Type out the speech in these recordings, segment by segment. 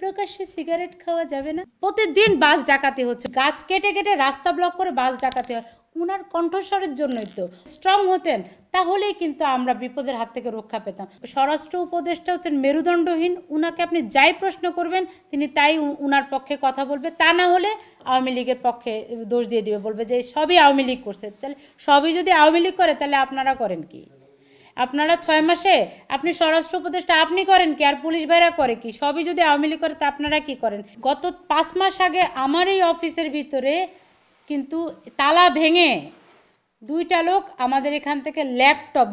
প্রকাশ্যে সিগারেট খাওয়া যাবে না। প্রতিদিন বাস ডাকাতি হচ্ছে, গাছ কেটে কেটে রাস্তা ব্লক করে বাস ডাকাতি হয়। উনার কণ্ঠস্বরের জন্যই তো স্ট্রং হতেন, তাহলেই কিন্তু আমরা বিপদের হাত থেকে রক্ষা পেতাম। স্বরাষ্ট্র উপদেষ্টা হচ্ছেন মেরুদণ্ডহীন, উনাকে আপনি যাই প্রশ্ন করবেন তিনি তাই উনার পক্ষে কথা বলবে, তা না হলে আওয়ামী লীগের পক্ষে দোষ দিয়ে দিবে, বলবে যে সবই আওয়ামী লীগ করছে। তাহলে সবই যদি আওয়ামী লীগ করে তাহলে আপনারা করেন কি? আপনারা 6 মাসে আপনি স্বরাষ্ট্র উপদেষ্টা আপনি করেন কি, আর পুলিশ ভাইরা করে কি? সবই যদি আওয়ামী লীগ করে তা আপনারা কি করেন? গত 5 মাস আগে আমার এই অফিসের ভিতরে কিন্তু তালা ভেঙে 2টা লোক আমাদের এখান থেকে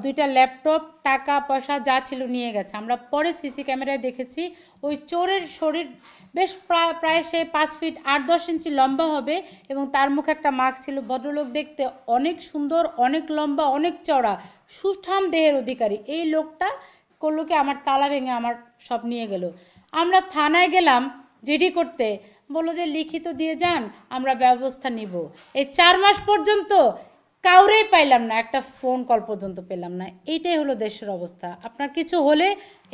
দুইটা ল্যাপটপ টাকা পয়সা যা ছিল নিয়ে গেছে। আমরা পরে সিসি ক্যামেরায় দেখেছি ওই চোরের শরীর বেশ প্রায় সে 5 ফিট 8-10 ইঞ্চি লম্বা হবে এবং তার মুখে একটা মাস্ক ছিল। ভদ্রলোক দেখতে অনেক সুন্দর, অনেক লম্বা, অনেক চড়া, সুঠাম দেহের অধিকারী। এই লোকটা করলো কি, আমার তালা ভেঙে আমার সব নিয়ে গেল। আমরা থানায় গেলাম জিডি করতে, বললো যে লিখিত দিয়ে যান, আমরা ব্যবস্থা নিব। এই 4 মাস পর্যন্ত কাউরেই পাইলাম না, একটা ফোন কল পর্যন্ত পেলাম না। এইটাই হলো দেশের অবস্থা। আপনার কিছু হলে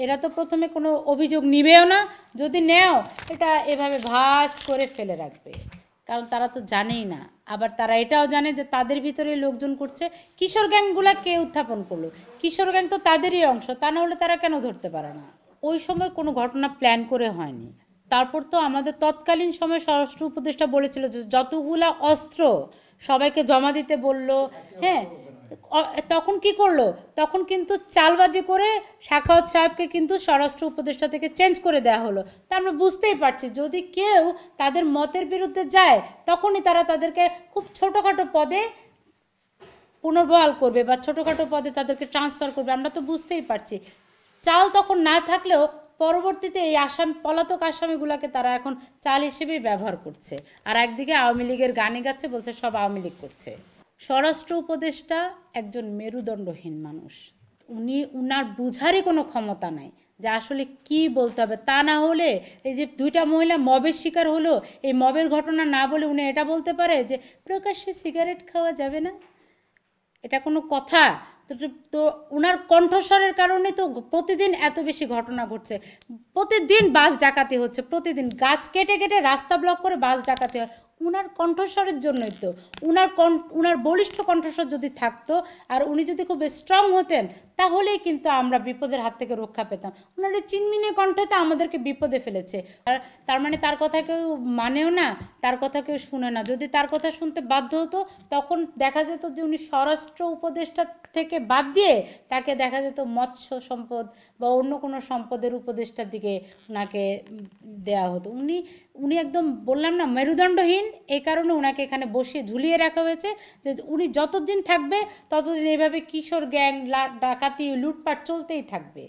এরা তো প্রথমে কোনো অভিযোগ নিবেও না, যদি নেও এটা এভাবে ভাস করে ফেলে রাখবে, কারণ তারা তো জানেই না। আবার তারা এটাও জানে যে তাদের ভিতরে লোকজন করছে। কিশোর গ্যাংগুলা কে উত্থাপন করলো? কিশোর গ্যাং তো তাদেরই অংশ, তা না হলে তারা কেন ধরতে পারে না? ওই সময় কোনো ঘটনা প্ল্যান করে হয়নি। তারপর তো আমাদের তৎকালীন সময় স্বরাষ্ট্র উপদেষ্টা বলেছিল যে যতগুলা অস্ত্র সবাইকে জমা দিতে বলল। হ্যাঁ, তখন কি করলো? তখন কিন্তু চালবাজি করে সাখাওয়াত সাহেবকে কিন্তু স্বরাষ্ট্র উপদেষ্টা থেকে চেঞ্জ করে দেওয়া হলো। তা আমরা বুঝতেই পারছি, যদি কেউ তাদের মতের বিরুদ্ধে যায় তখনই তারা তাদেরকে খুব ছোটোখাটো পদে পুনর্বহাল করবে বা ছোটোখাটো পদে তাদেরকে ট্রান্সফার করবে। আমরা তো বুঝতেই পারছি। চাল তখন না থাকলেও পরবর্তীতে এই পলাতক আসামিগুলোকে তারা এখন চাল হিসেবেই ব্যবহার করছে। আর একদিকে আওয়ামী লীগের গানে গাচ্ছে, বলছে সব আওয়ামী লীগ করছে। স্বরাষ্ট্র উপদেষ্টা একজন মেরুদণ্ডহীন মানুষ, উনার বুঝারই কোনো ক্ষমতা নাই যে আসলে কি বলতে হবে। তা না হলে এই যে 2টা মহিলা মবের শিকার হলো, এই মবের ঘটনা না বলে উনি এটা বলতে পারে যে প্রকাশ্যে সিগারেট খাওয়া যাবে না? এটা কোনো কথা? তো ওনার কণ্ঠস্বরের কারণে তো প্রতিদিন এত বেশি ঘটনা ঘটছে। প্রতিদিন বাস ডাকাতি হচ্ছে, প্রতিদিন গাছ কেটে কেটে রাস্তা ব্লক করে বাস ডাকাতি হয়। উনার কণ্ঠস্বরের জন্যই তো। উনার বলিষ্ঠ কণ্ঠস্বর যদি থাকতো আর উনি যদি খুব স্ট্রং হতেন, তাহলেই কিন্তু আমরা বিপদের হাত থেকে রক্ষা পেতাম। উনার এই চিনমিনে কণ্ঠে তো আমাদেরকে বিপদে ফেলেছে। আর তার মানে তার কথা কেউ মানেও না, তার কথা কেউ শুনে না। যদি তার কথা শুনতে বাধ্য হতো তখন দেখা যেত যে উনি স্বরাষ্ট্র উপদেষ্টা থেকে বাদ দিয়ে তাকে দেখা যেত মৎস্য সম্পদ বা অন্য কোনো সম্পদের উপদেষ্টার দিকে ওনাকে দেয়া হতো। উনি একদম বললাম না মেরুদণ্ডহীন, এই কারণে ওনাকে এখানে বসিয়ে ঝুলিয়ে রাখা হয়েছে যে উনি যতদিন থাকবে ততদিন এইভাবে কিশোর গ্যাং ডাকাতি লুটপাট চলতেই থাকবে।